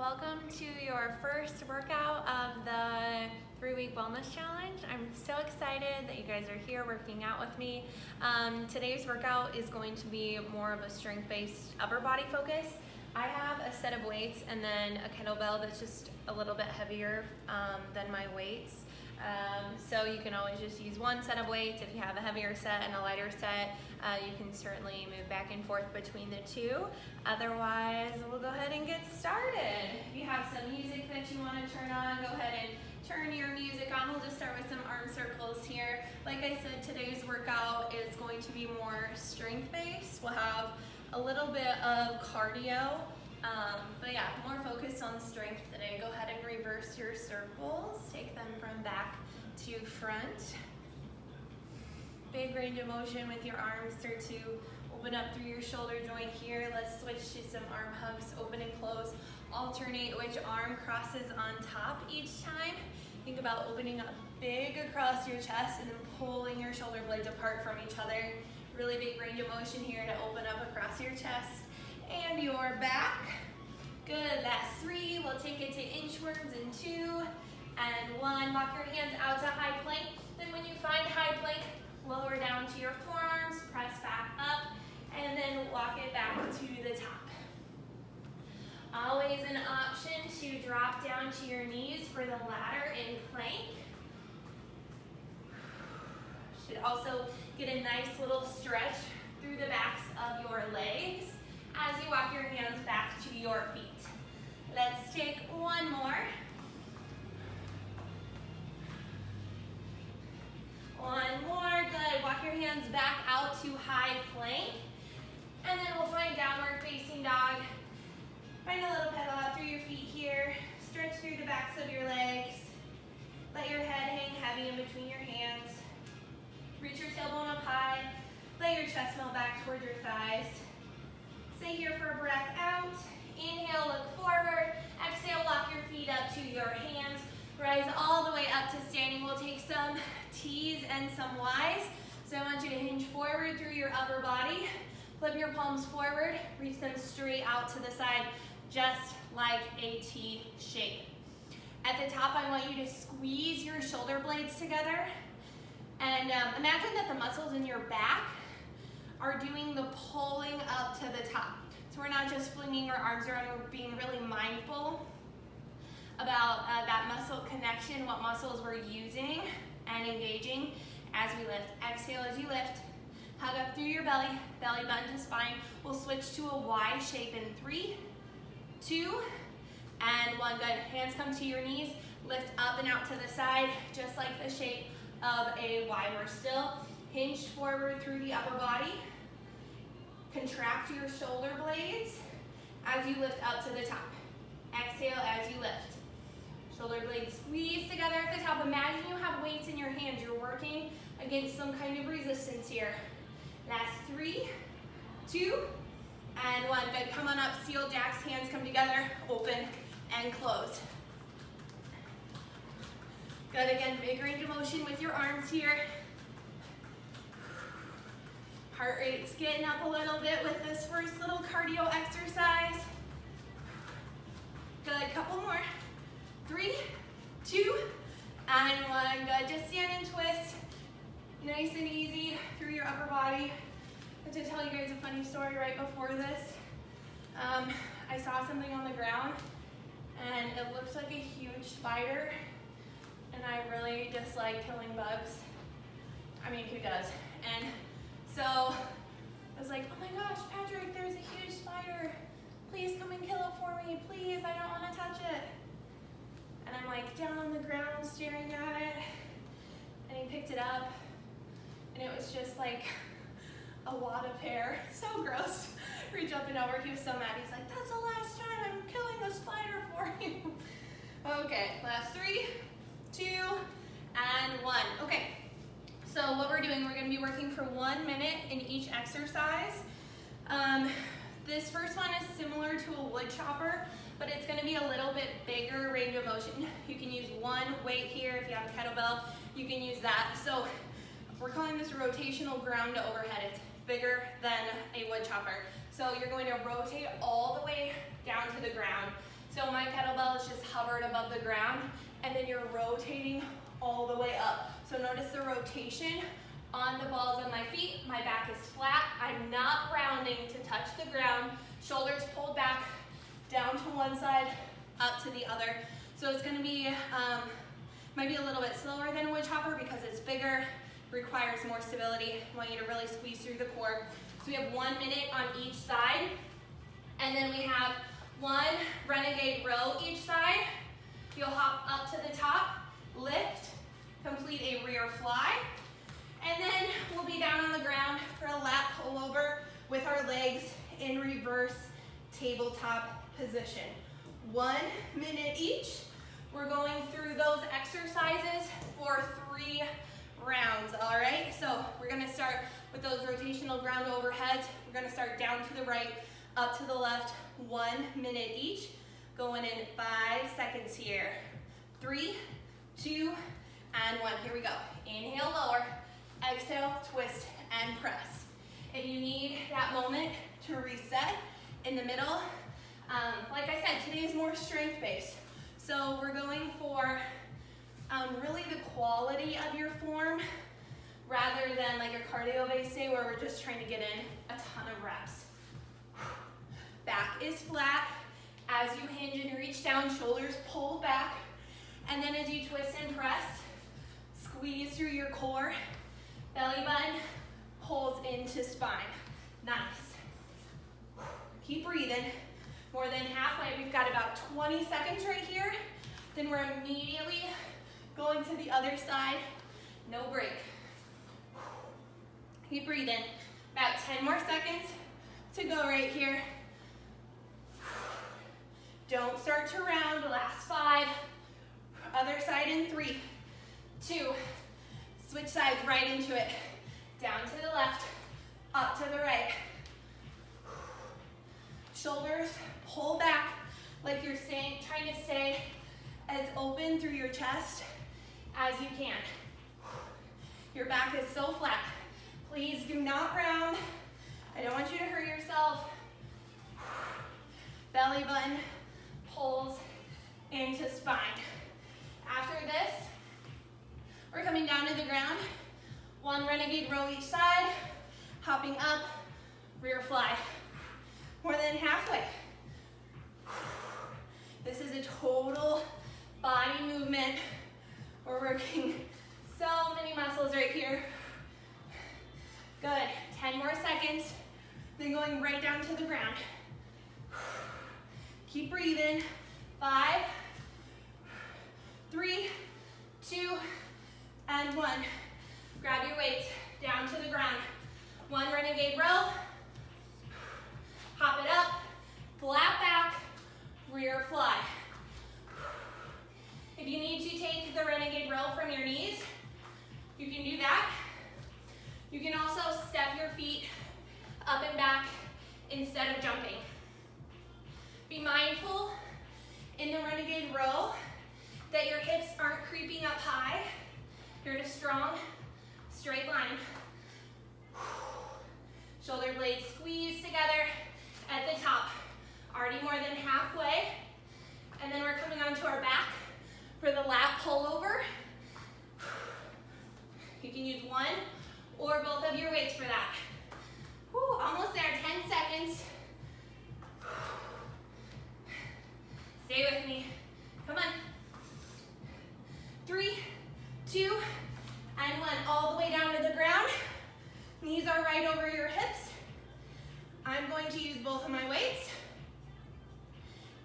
welcome to your first workout of the 3-week wellness challenge. I'm so excited that you guys are here working out with me. Today's workout is going to be more of a strength-based upper body focus. I have a set of weights and then a kettlebell that's just a little bit heavier than my weights. So you can always just use one set of weights. If you have a heavier set and a lighter set, you can certainly move back and forth between the two. Otherwise, we'll go ahead and get started. If you have some music that you want to turn on, go ahead and turn your music on. We'll just start with some arm circles here. Like I said, today's workout is going to be more strength-based. We'll have a little bit of cardio. But yeah, more focused on strength today. Go ahead and reverse your circles. Take them from back to front. Big range of motion with your arms. Start to open up through your shoulder joint here. Let's switch to some arm hugs, open and close. Alternate which arm crosses on top each time. Think about opening up big across your chest and then pulling your shoulder blades apart from each other. Really big range of motion here to open up across your chest and your back. Good, last 3. We'll take it to inchworms in 2 and 1. Walk your hands out to high plank. Then when you find high plank, lower down to your forearms, press back up, and then walk it back to the top. Always an option to drop down to your knees for the ladder in plank. Should also get a nice little stretch through the backs of your legs as you walk your hands back to your feet. Let's take one more. One more, good. Walk your hands back out to high plank. And then we'll find downward facing dog. Find a little pedal out through your feet here. Stretch through the backs of your legs. Let your head hang heavy in between your hands. Reach your tailbone up high. Let your chest melt back toward your thighs. Stay here for a breath out. Inhale, look forward. Exhale, walk your feet up to your hands. Rise all the way up to standing. We'll take some T's and some Y's. So I want you to hinge forward through your upper body. Flip your palms forward. Reach them straight out to the side, just like a T shape. At the top, I want you to squeeze your shoulder blades together. And imagine that the muscles in your back are doing the pulling up to the top. So we're not just flinging our arms around, we're being really mindful about that muscle connection, what muscles we're using and engaging as we lift. Exhale as you lift. Hug up through your belly, belly button to spine. We'll switch to a Y shape in 3, 2, and 1. Good. Hands come to your knees. Lift up and out to the side, just like the shape of a Y. We're still hinged forward through the upper body. Contract your shoulder blades as you lift up to the top. Exhale as you lift. Shoulder blades squeeze together at the top. Imagine you have weights in your hands. You're working against some kind of resistance here. Last 3, 2, and 1. Good. Come on up. Seal jacks. Hands come together. Open and close. Good. Again, big range of motion with your arms here. Heart rate's getting up a little bit with this first little cardio exercise. Good, couple more. 3, 2, and 1. Good, just stand and twist. Nice and easy through your upper body. I have to tell you guys a funny story right before this. I saw something on the ground and it looked like a huge spider, and I really dislike killing bugs. I mean, who does? And so I was like, oh my gosh, Patrick, there's a huge spider. Please come and kill it for me, please, I don't want to touch it. And I'm like down on the ground staring at it, and he picked it up, and it was just like a wad of hair. So gross. Reach up and over, he was so mad. He's like, that's the last time I'm killing the spider for you. Okay, last 3, 2, and 1. Okay. So what we're doing, we're going to be working for 1 minute in each exercise. This first one is similar to a wood chopper, but it's going to be a little bit bigger range of motion. You can use one weight here. If you have a kettlebell, you can use that. So we're calling this rotational ground to overhead. It's bigger than a wood chopper. So you're going to rotate all the way down to the ground. So my kettlebell is just hovered above the ground, and then you're rotating all the way up. So notice the rotation on the balls of my feet. My back is flat. I'm not rounding to touch the ground. Shoulders pulled back, down to one side, up to the other. So it's gonna be, might be a little bit slower than a wood chopper because it's bigger, requires more stability. I want you to really squeeze through the core. So we have 1 minute on each side, and then we have 1 renegade row each side. You'll hop up to the top, lift, complete a rear fly, and then we'll be down on the ground for a lat pullover with our legs in reverse tabletop position. 1 minute each. We're going through those exercises for 3 rounds, all right? So we're gonna start with those rotational ground overheads. We're gonna start down to the right, up to the left, 1 minute each. Going in 5 seconds here. 3, 2, and 1. Here we go. Inhale, lower. Exhale, twist and press. If you need that moment to reset in the middle, like I said, today is more strength-based. So we're going for really the quality of your form rather than like a cardio-based day where we're just trying to get in a ton of reps. Back is flat. As you hinge and reach down, shoulders pull back. And then as you twist and press, squeeze through your core. Belly button pulls into spine. Nice. Keep breathing. More than halfway. We've got about 20 seconds right here. Then we're immediately going to the other side. No break. Keep breathing. About 10 more seconds to go right here. Don't start to round. Last 5. Other side in 3, 2. Switch sides right into it. Down to the left, up to the right. Shoulders pull back like you're trying to stay as open through your chest as you can. Your back is so flat. Please do not round. I don't want you to hurt yourself. Belly button pulls into spine. After this, we're coming down to the ground. 1 renegade row each side, hopping up, rear fly. More than halfway. This is a total body movement. We're working so many muscles right here. Good, 10 more seconds, then going right down to the ground. Keep breathing. 5, 3, 2, and 1. Grab your weights, down to the ground. 1 renegade row. Hop it up, flat back, rear fly. If you need to take the renegade row from your knees, you can do that. You can also step your feet up and back instead of jumping. Be mindful in the renegade row that your hips aren't creeping up high. You're in a strong, straight line. Shoulder blades squeeze together at the top. Already more than halfway. And then we're coming onto our back for the lat pullover. You can use 1 or both of your weights for that. Whew, almost there, 10 seconds. Stay with me. Come on. 3, 2, and 1. All the way down to the ground. Knees are right over your hips. I'm going to use both of my weights.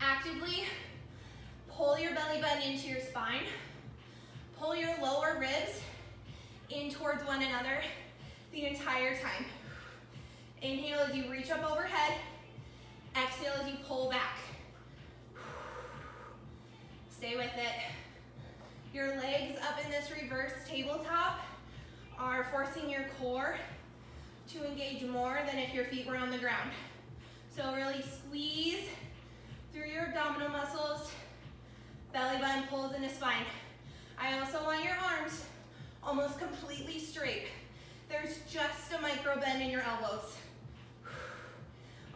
Actively pull your belly button into your spine. Pull your lower ribs in towards one another the entire time. Inhale as you reach up overhead. Exhale as you pull back. Stay with it. Your legs up in this reverse tabletop are forcing your core to engage more than if your feet were on the ground. So really squeeze through your abdominal muscles. Belly button pulls into spine. I also want your arms almost completely straight. There's just a micro bend in your elbows.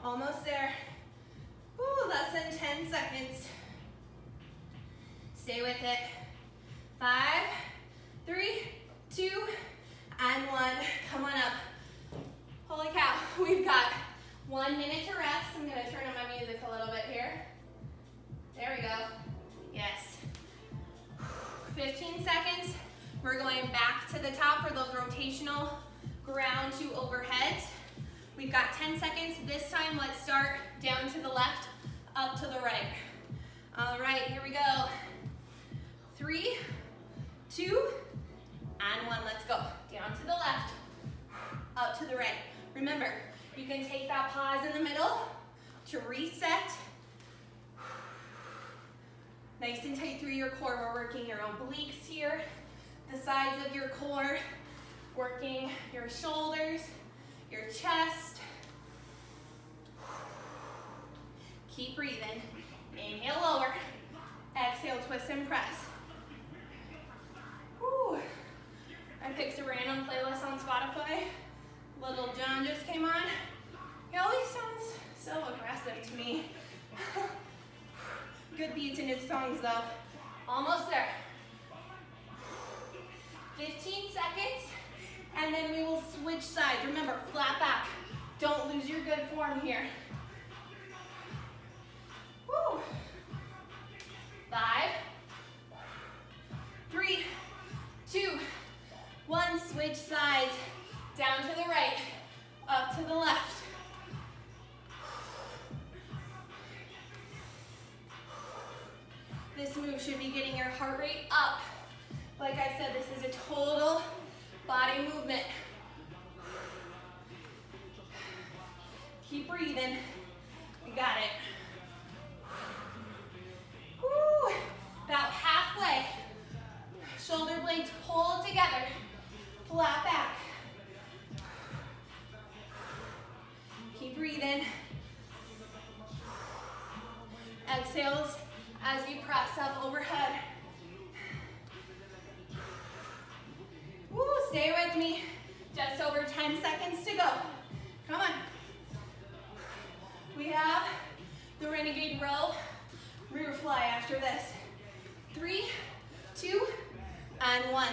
Almost there. Ooh, less than 10 seconds. Stay with it. 5, 3, 2, and 1. Come on up. Holy cow, we've got 1 minute to rest. I'm gonna turn on my music a little bit here. There we go. Yes. 15 seconds. We're going back to the top for those rotational ground to overheads. We've got 10 seconds. This time, let's start down to the left, up to the right. All right, here we go. 3, 2, and 1. Let's go. Down to the left, up to the right. Remember, you can take that pause in the middle to reset. Nice and tight through your core. We're working your obliques here, the sides of your core, working your shoulders, your chest. Keep breathing. Inhale, lower. Exhale, twist and press. Whew. I picked a random playlist on Spotify. Little John just came on. He always sounds so aggressive to me. Good beats in his songs though. Almost there. 15 seconds, and then we will switch sides. Remember, flat back. Don't lose your good form here. Woo. 5, 3, 2, 1. Switch sides. Down to the right, up to the left. This move should be getting your heart rate up. Like I said, this is a total body movement. Keep breathing. You got it. Woo. About halfway. Shoulder blades pull together. Flat back. Keep breathing. Exhales as you press up overhead. Woo, stay with me. Just over 10 seconds to go. Come on. We have the Renegade Row rear fly after this. 3, 2, and 1.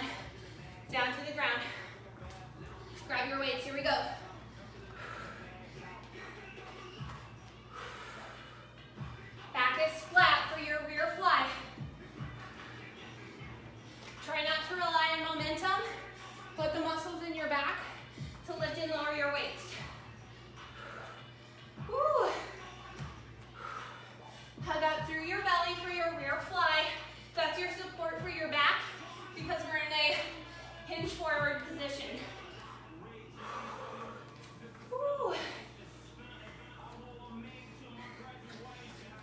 Down to the ground. Grab your weights, here we go. Back is flat for your rear fly. Try not to rely on momentum, but the muscles in your back to lift and lower your weights. Woo. Hug out through your belly for your rear fly. That's your support for your back because we're in a hinge forward position. Woo.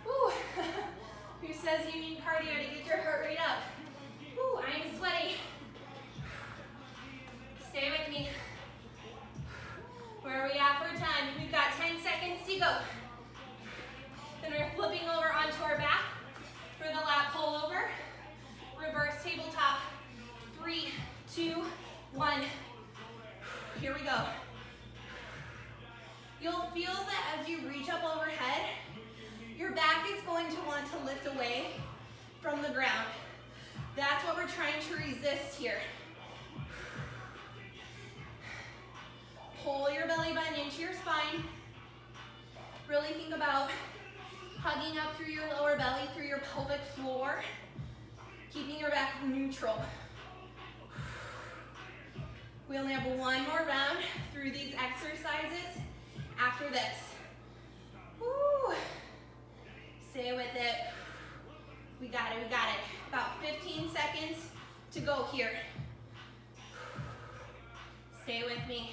Woo. Who says you need cardio to get your heart rate up? Woo, I'm sweaty. Stay with me. Where are we at for time? We've got 10 seconds to go. Then we're flipping over onto our back for the lat pull over. Reverse tabletop. 3, 2, 1. Here we go. You'll feel that as you reach up overhead, your back is going to want to lift away from the ground. That's what we're trying to resist here. Pull your belly button into your spine. Really think about hugging up through your lower belly, through your pelvic floor, keeping your back neutral. We only have one more round through these exercises after this. Woo. Stay with it. We got it, we got it. About 15 seconds to go here. Stay with me.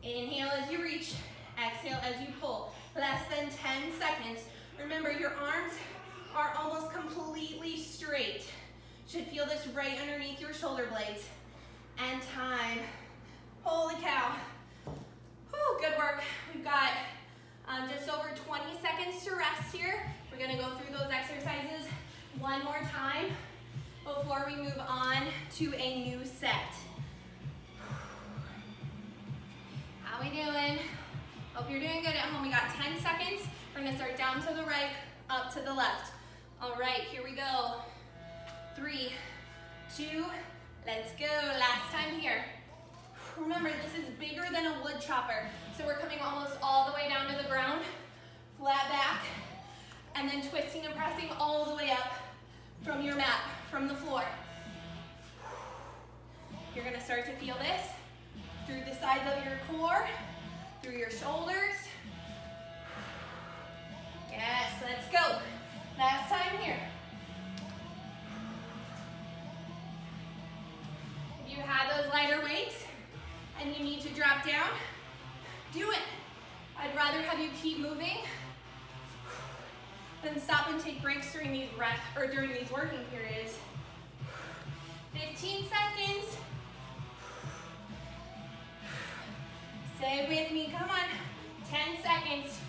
Inhale as you reach, exhale as you pull. Less than 10 seconds. Remember, your arms are almost completely straight. Should feel this right underneath your shoulder blades. And time. Holy cow. Whew, good work. We've got just over 20 seconds to rest here. We're gonna go through those exercises one more time before we move on to a new set. How we doing? Hope you're doing good at home. We got 10 seconds. We're gonna start down to the right, up to the left. All right, here we go. 3, 2, let's go. Last time here. Remember, this is bigger than a wood chopper. So we're coming almost all the way down to the ground, flat back, and then twisting and pressing all the way up from your mat, from the floor. You're gonna start to feel this through the sides of your core, through your shoulders. Yes, let's go. Last time here. If you have those lighter weights and you need to drop down, do it. I'd rather have you keep moving than stop and take breaks during these during these working periods. 15 seconds. Stay with me, come on. 10 seconds.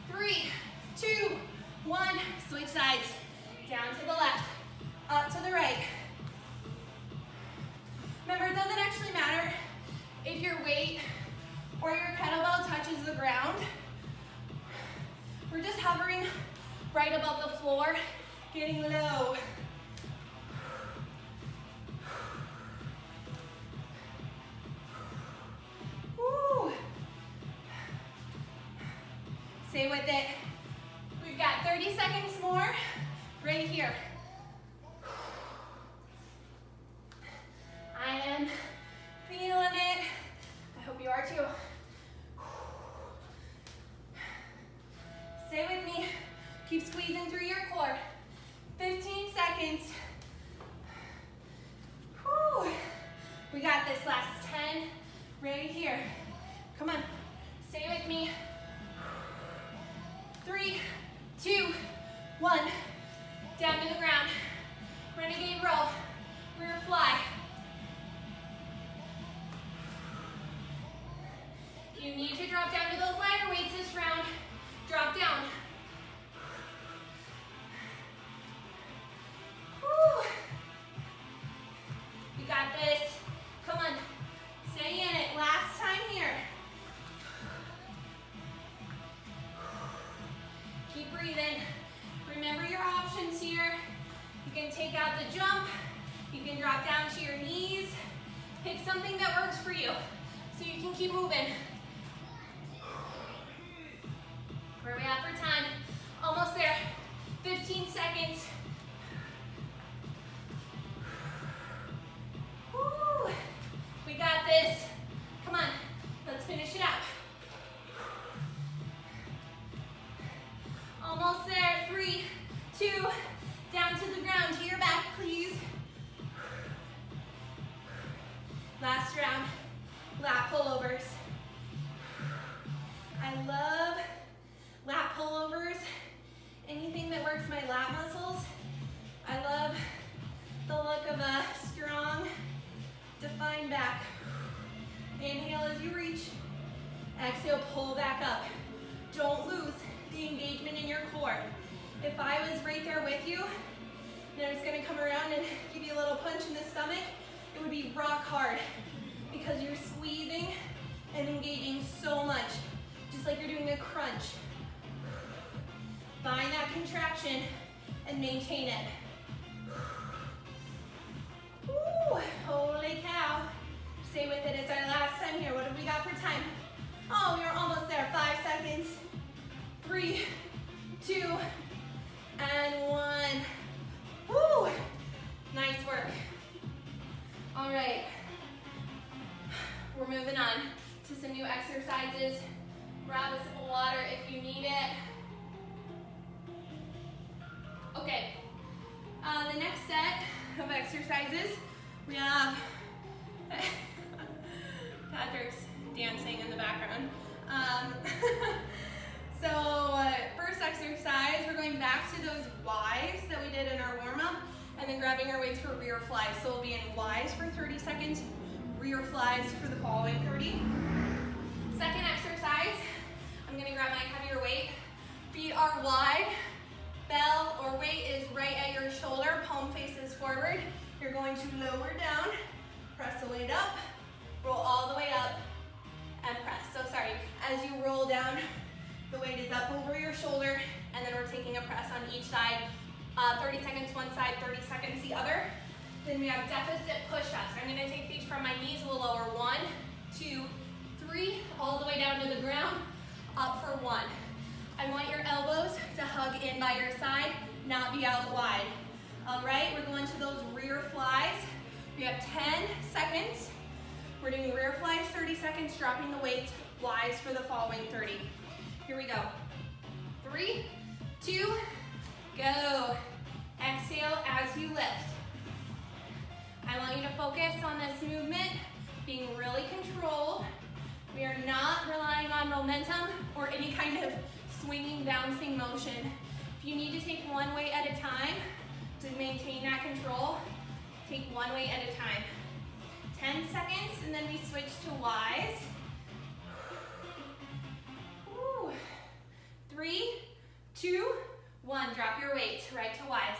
Three, 2, 1. Switch sides. Down to the left, up to the right. Remember, it doesn't actually matter if your weight or your kettlebell touches the ground. We're just hovering right above the floor, getting low. Woo. Stay with it. We've got 30 seconds more right here. I am feeling it. I hope you are too. Stay with me. Keep squeezing through your core. 15 seconds. Whew. We got this. Last 10 right here. Come on. Stay with me. 3, 2, 1. Down to the ground. Renegade roll. Rear fly. If you need to drop down to those lighter weights this round, drop down. Whew. We got this. Come on. Stay in it. Last time here. Keep breathing. Remember your options here. You can take out the jump. You can drop down to your knees. Pick something that works for you so you can keep moving. Where are we at for time? Almost there. 15 seconds. Woo. We got this. Come on. Let's finish it out. Almost there. 3, 2, down to the ground. To your back, please. Last round. Lat pullovers. I love lat pullovers. Anything that works my lat muscles. I love the look of a strong, defined back. Inhale as you reach. Exhale, pull back up. Don't lose the engagement in your core. If I was right there with you, and I was gonna come around and give you a little punch in the stomach, it would be rock hard because you're squeezing and engaging so much, just like you're doing a crunch. Find that contraction and maintain it. Woo, holy cow. Stay with it, it's our last time here. What have we got for time? Oh, you're almost there, 5 seconds. 3, 2, and 1. Woo, nice work. All right, we're moving on to some new exercises. Grab a sip of water if you need it. Okay, the next set of exercises, we have Patrick's dancing in the background. First exercise, we're going back to those Ys that we did in our warm-up, and then grabbing our weights for rear flies. So we'll be in Ys for 30 seconds, rear flies for the following 30. Second exercise, I'm gonna grab my heavier weight. Feet are wide, bell or weight is right at your shoulder, palm faces forward. You're going to lower down, press the weight up, roll all the way up, and press. So sorry, as you roll down, the weight is up over your shoulder. side. 30 seconds one side, 30 seconds the other. Then we have deficit push-ups. I'm gonna take these from my knees. We'll lower 1, 2, 3, all the way down to the ground, up for 1. I want your elbows to hug in by your side, not be out wide. All right, we're going to those rear flies. We have 10 seconds. We're doing rear flies, 30 seconds, dropping the weights, Y's for the following 30. Here we go. 3, 2, go. Exhale as you lift. I want you to focus on this movement, being really controlled. We are not relying on momentum or any kind of swinging, bouncing motion. If you need to take one weight at a time to maintain that control, take one weight at a time. 10 seconds, and then we switch to Y's. 3, 2, 1. Drop your weight right to Y's.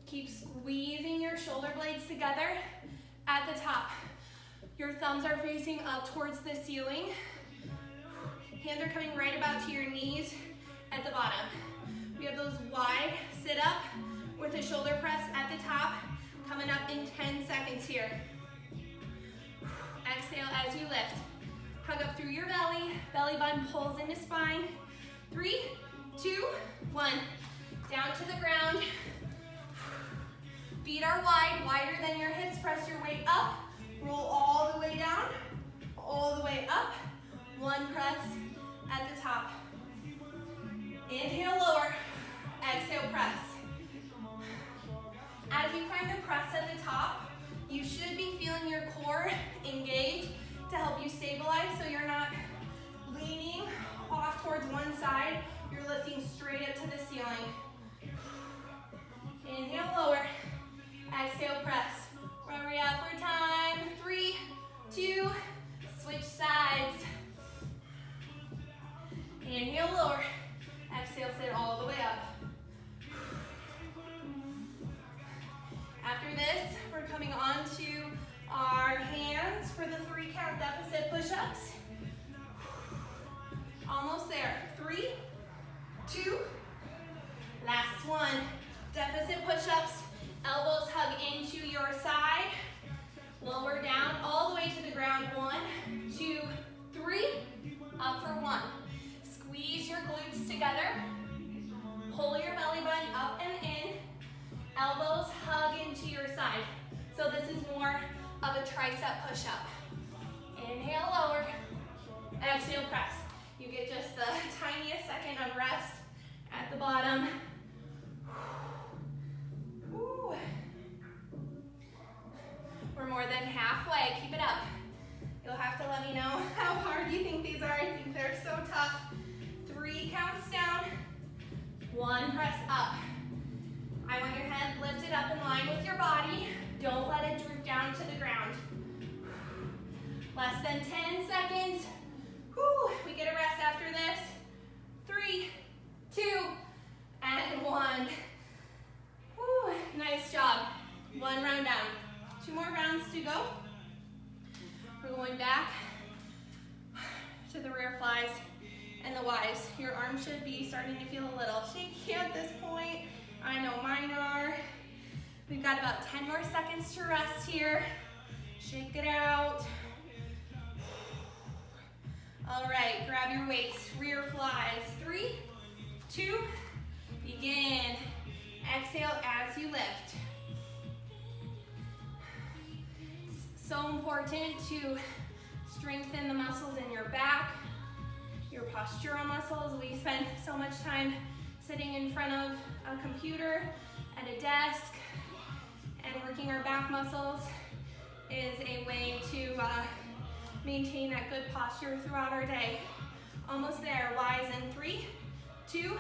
Keep squeezing your shoulder blades together at the top. Your thumbs are facing up towards the ceiling. Hands are coming right about to your knees at the bottom. We have those wide sit-up with a shoulder press at the top, coming up in 10 seconds here. Exhale as you lift. Hug up through your belly. Belly button pulls into spine. 3, 2, 1. Down to the ground. Feet are wide, wider than your hips. Press your weight up. Roll all the way down, all the way up. One press at the top. Inhale, lower. Exhale, press. As you find the press at the top, you should be feeling your core engage to help you stabilize so you're not leaning off towards one side. You're lifting straight up to the ceiling. Inhale, lower. Exhale, press. Where are we at for time? 3, 2, switch sides. Inhale, lower. Exhale, sit all the way up. After this, we're coming on to our hands for the 3 count deficit push-ups. Almost there. 3, 2, last one. Deficit push-ups. Elbows hug into your side. Lower down all the way to the ground. 1, 2, 3. Up for 1. Squeeze your glutes together. Pull your belly button up and in. Elbows hug into your side. So this is more of a tricep push-up. Inhale, lower. Exhale, press. You get just the tiniest second of rest at the bottom. Whew. We're more than halfway. Keep it up. You'll have to let me know how hard you think these are. I think they're so tough. 3 counts down. 1 press up. I want your head lifted up in line with your body. Don't let it droop down to the ground. Less than 10 seconds. Whew. We get a rest after this. 3, 2, and 1. Whew. Nice job. 1 round down. 2 more rounds to go. We're going back to the rear flies and the Y's. Your arms should be starting to feel a little shaky at this point. I know mine are. We've got about 10 more seconds to rest here. Shake it out. All right, grab your weights. Rear flies. 3, 2, begin. Exhale as you lift. So important to strengthen the muscles in your back, your postural muscles. We spend so much time sitting in front of a computer at a desk, and working our back muscles is a way to maintain that good posture throughout our day. Almost there. Y's in 3, 2,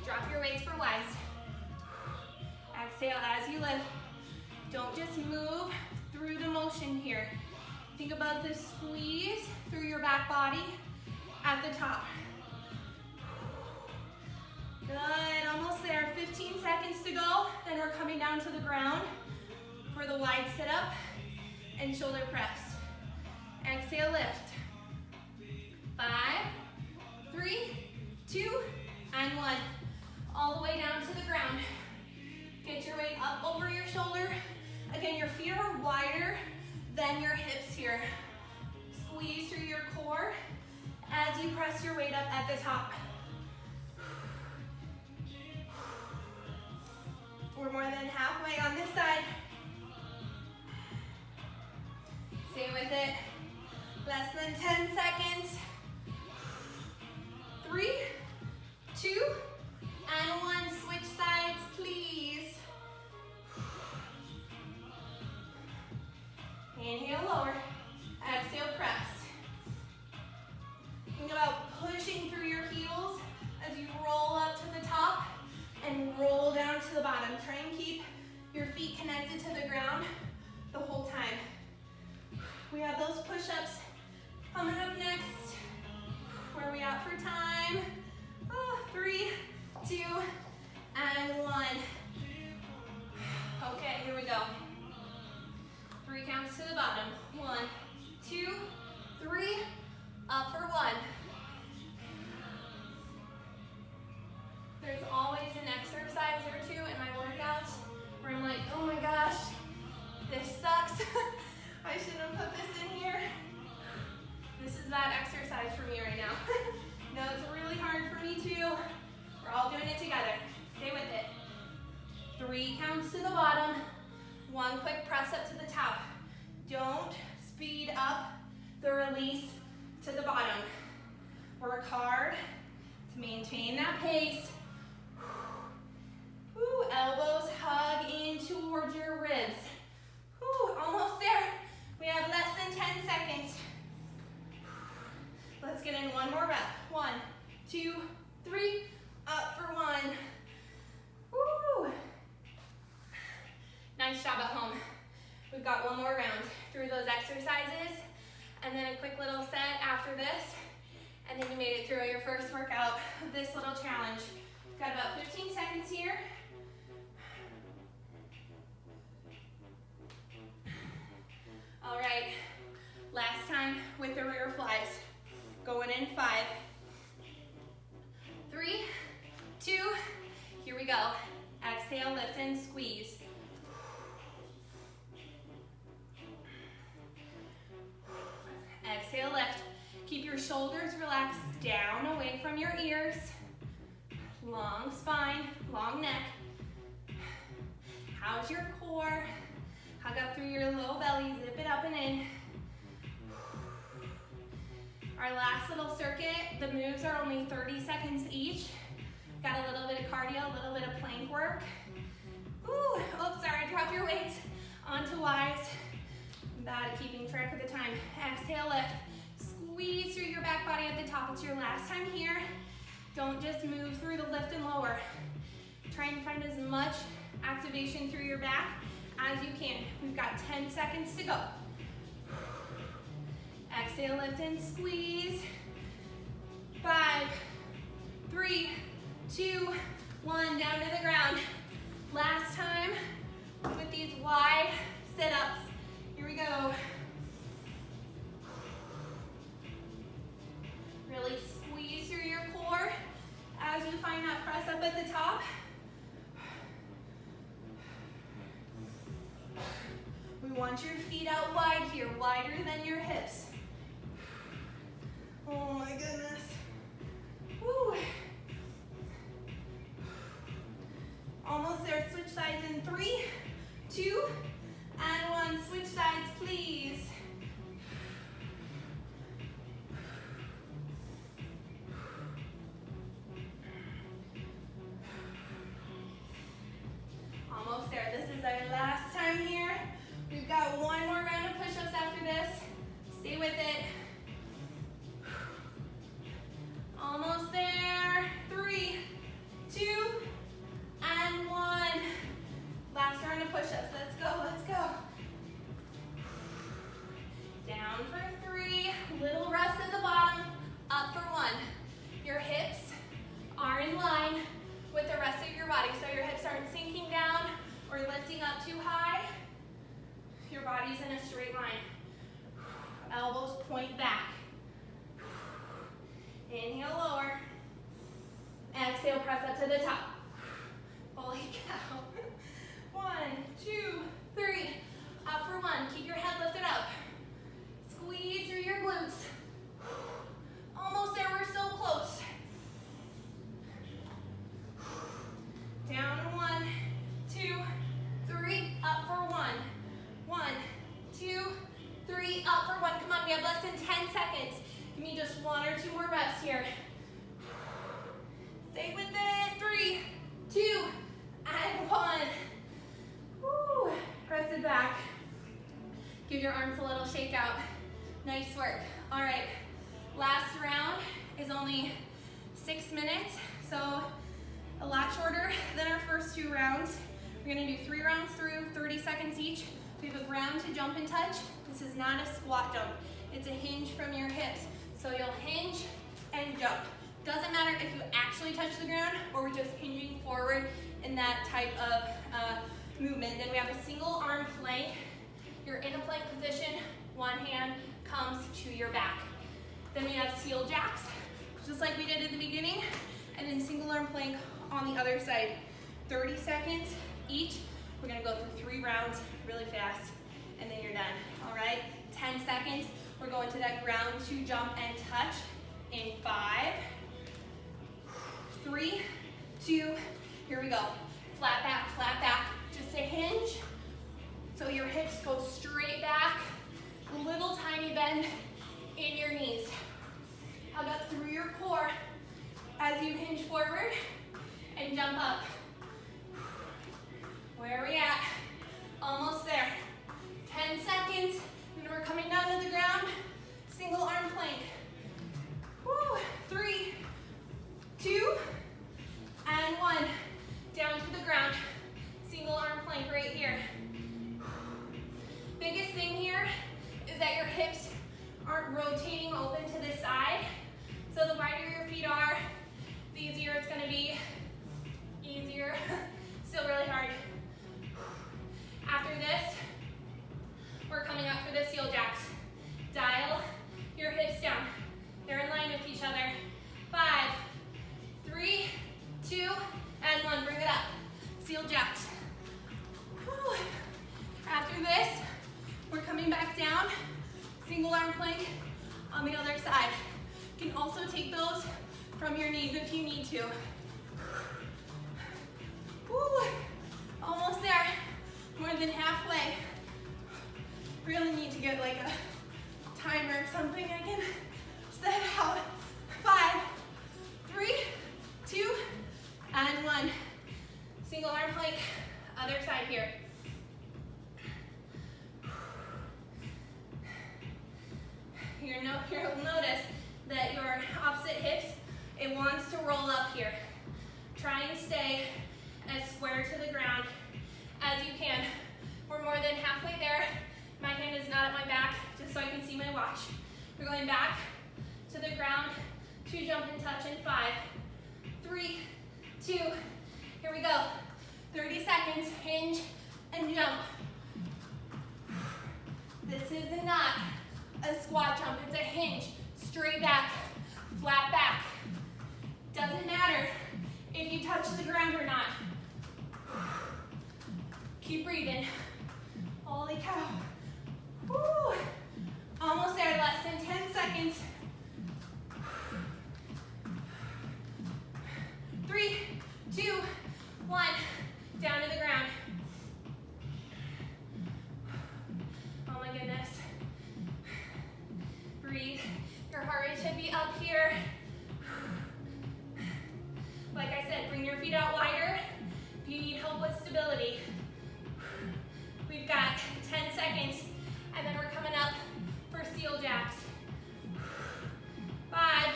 drop your weights for Y's. Exhale as you lift. Don't just move through the motion here. Think about the squeeze through your back body at the top. Good, almost there. 15 seconds to go. Then we're coming down to the ground for the wide sit-up and shoulder press. Exhale, lift. 5, 3, 2, and 1. your feet are wider than your hips here. Squeeze through your core as you press your weight up at the top. We're more than halfway on this side. Stay with it. Less than 10 seconds. 3, 2, and 1. Switch sides, please. Inhale, lower. Exhale, press. Think about pushing through your heels as you roll up to the top and roll down to the bottom. Try and keep your feet connected to the ground the whole time. We have those push-ups coming up next. Where are we at for time? 3, 2, and 1. Okay, here we go. 3 counts to the bottom. 1, 2, 3, up for 1. There's always an exercise or two in my workouts where I'm like, oh my gosh, this sucks. I shouldn't have put this in here. This is that exercise for me right now. No, it's really hard for me too. We're all doing it together. Stay with it. 3 counts to the bottom. 1 quick press up to the top. Don't speed up the release to the bottom. Work hard to maintain that pace. Woo, elbows hug in towards your ribs. Woo, almost there. We have less than 10 seconds. Let's get in one more rep. 1, 2, 3, up for 1. Woo. Nice job at home. We've got one more round through those exercises, and then a quick little set after this, and then you made it through your first workout of this little challenge. We've got about 15 seconds here. All right, last time with the rear flies. Going in 5, 3, 2, here we go. Exhale, lift and squeeze. Exhale, lift. Keep your shoulders relaxed down away from your ears. Long spine, long neck. How's your core? Hug up through your low belly, zip it up and in. Our last little circuit, the moves are only 30 seconds each. Got a little bit of cardio, a little bit of plank work. Ooh, oh, sorry, drop your weights onto Y's. Bad at keeping track of the time. Exhale, lift. Squeeze through your back body at the top. It's your last time here. Don't just move through the lift and lower. Try and find as much activation through your back as you can. We've got 10 seconds to go. Exhale, lift and squeeze. 5, 3, 2, 1, down to the ground. Last time with these wide sit-ups. Here we go. Really squeeze through your core as you find that press up at the top. We want your feet out wide here, wider than your hips. Oh my goodness. Woo. Almost there. Switch sides in 3, 2, and 1. Switch sides, please. Almost there. This is our last time here. We've got one more round of push-ups after this. Stay with it. Almost there. 3, 2, and 1. Last round of push-ups. Let's go, let's go. Down for 3. Little rest at the bottom. Up for 1. Your hips are in line with the rest of your body. So your hips aren't sinking down or lifting up too high. Your body's in a straight line. Elbows point back. Inhale, lower. Exhale, press up to the top. Holy cow. 1, 2, 3. for one. Keep your head lifted up. Squeeze through your glutes. Almost there, we're so close. Down 1, 2, 3, up for one. 1, 2, 3, up for one. Come on, we have less than 10 seconds. Give me just 1 or 2 more reps here. Stay with it. 3, 2, and 1. Woo. Press it back. Give your arms a little shake out. Nice work. All right, last round is only 6 minutes, so a lot shorter than our first 2 rounds. We're gonna do 3 rounds through, 30 seconds each. We have a ground to jump and touch. This is not a squat jump. It's a hinge from your hips. So you'll hinge and jump. Doesn't matter if you actually touch the ground or we're just hinging forward in that type of movement. Then we have a single arm plank. You're in a plank position. One hand comes to your back. Then we have seal jacks, just like we did at the beginning, and then single arm plank on the other side. 30 seconds each. We're gonna go through 3 rounds really fast, and then you're done, all right? 10 seconds, we're going to that ground to jump and touch in 5, 3, 2, here we go. Flat back, just a hinge. So your hips go straight back, a little tiny bend in your knees. How about through your core as you hinge forward and jump up. Where are we at? Almost there. 10 seconds, and we're coming down to the ground. Single arm plank. Woo. 3, 2, and 1. Down to the ground. Single arm plank right here. Biggest thing here is that your hips aren't rotating open to the side. So the wider your feet are, the easier it's gonna be. Easier. Still really hard. After this, we're coming up for the seal jacks. Dial your hips down. They're in line with each other. 5, 3, 2, and 1. Bring it up. Seal jacks. Whew. After this, we're coming back down. Single arm plank on the other side. You can also take those from your knees if you need to. Woo. Almost there. More than halfway. Really need to get like a timer or something I can set out. 5, 3, 2, and 1. Single arm plank, other side here. You'll notice that your opposite hips, it wants to roll up here. Try and stay as square to the ground as you can. We're more than halfway there. My hand is not at my back, just so I can see my watch. We're going back to the ground to jump and touch in 5, 3, 2, here we go. 30 seconds, hinge and jump. This is not a squat jump, it's a hinge. Straight back, flat back. Doesn't matter if you touch the ground or not. Keep breathing. Holy cow. Woo. Almost there, less than 10 seconds. 3, 2, 1, down to the ground. Oh my goodness. Breathe. Your heart rate should be up here. Like I said, bring your feet out wider if you need help with stability. We've got 10 seconds, and then we're coming up for seal jacks. 5,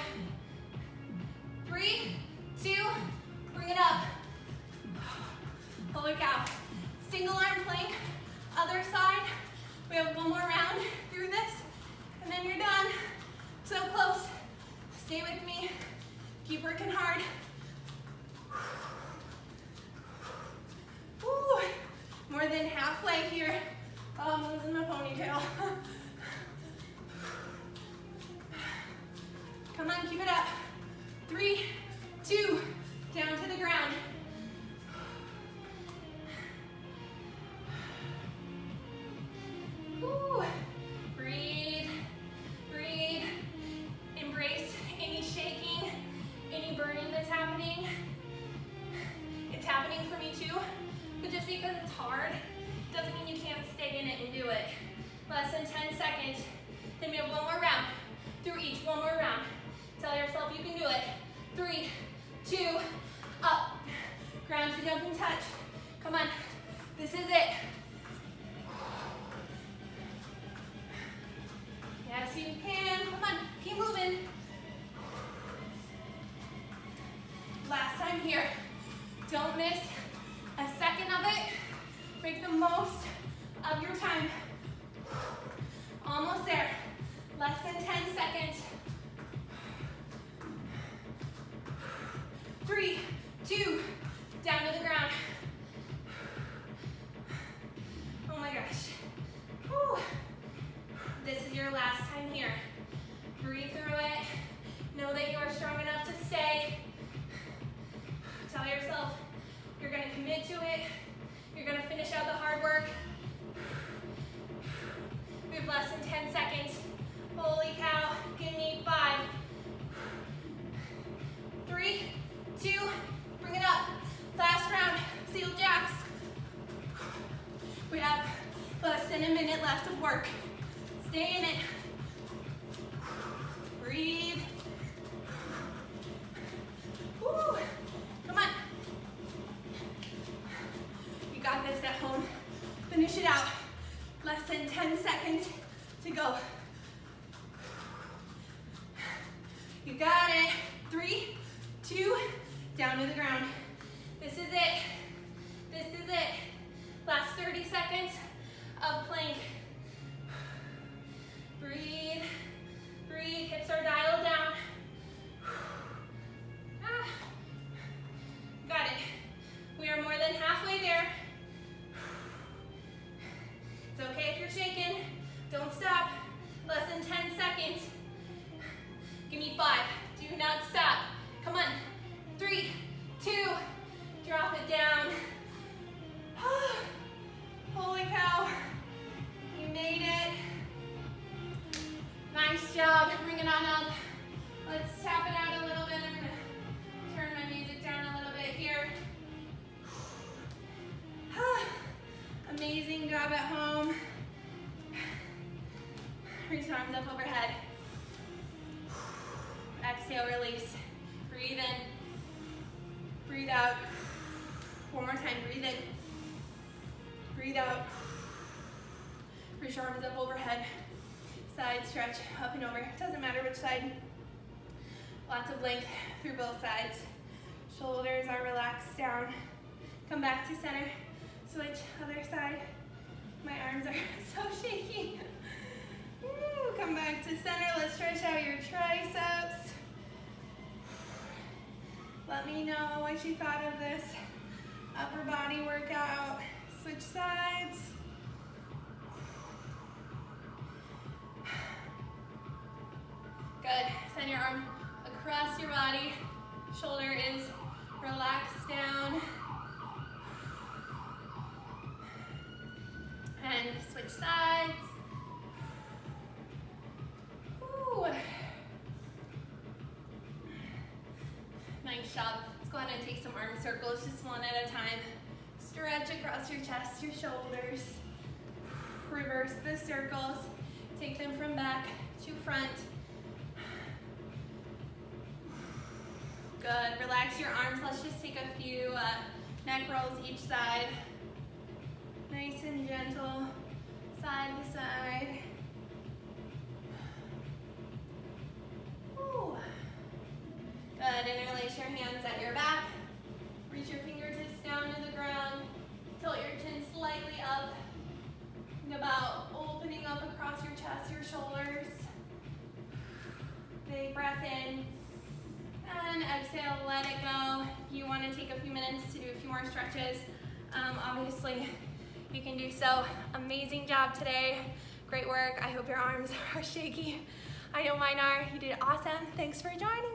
3, 2, bring it up. Holy cow. Single arm plank, other side. We have 1 more round through this, and then you're done. So close. Stay with me. Keep working hard. Woo. More than halfway here. Oh, I'm losing my ponytail. Come on, keep it up. 3, 2, down to the ground. Tell yourself you can do it. 3, 2, up. Ground to jumping touch. Come on. This is it. Yes, you can. Come on. Keep moving. Last time here. Don't miss a second of it. Make the most of your time. Almost there. Less than 10 seconds. 3, 2, down to the ground. Oh my gosh. Whew. This is your last time here. Breathe through it. Know that you are strong enough to stay. Tell yourself you're going to commit to it. You're going to finish out the hard work. We have less than 10 seconds. Holy cow. Give me 5, 3, 2, bring it up. Last round, seal jacks. We have less than a minute left of work. Stay in it. Breathe. Woo. Come on. You got this at home. Finish it out. Less than 10 seconds to go. You got it. 3, 2, down to the ground. This is it. This is it. Last 30 seconds of plank. Breathe. Breathe. Hips are dialed down. Ah. Got it. We are more than halfway there. It's okay if you're shaking. Don't stop. Less than 10 seconds. Give me 5. Do not stop. Come on. 3, 2, drop it down. Holy cow. You made it. Nice job. Bring it on up. Let's tap it out a little bit. I'm going to turn my music down a little bit here. Amazing job at home. Reach arms up overhead. Exhale, release. Breathe in. Breathe out. One more time, breathe in. Breathe out. Reach arms up overhead. Side stretch, up and over. Doesn't matter which side. Lots of length through both sides. Shoulders are relaxed down. Come back to center. Switch, other side. My arms are so shaky. Woo, come back to center. Let's stretch out your triceps. Let me know what you thought of this upper body workout. Switch sides. Good. Send your arm across your body. Shoulder is relaxed down. And switch sides. Woo. Nice job. Let's go ahead and take some arm circles, just one at a time. Stretch across your chest, your shoulders. Reverse the circles. Take them from back to front. Good. Relax your arms. Let's just take a few neck rolls each side. Nice and gentle, side to side. Woo. Good. Interlace your hands at your back. Reach your fingertips down to the ground. Tilt your chin slightly up. Think about opening up across your chest, your shoulders. Big breath in. And exhale, let it go. If you want to take a few minutes to do a few more stretches, obviously you can do so. Amazing job today. Great work. I hope your arms are shaky. I know mine are. You did awesome. Thanks for joining me.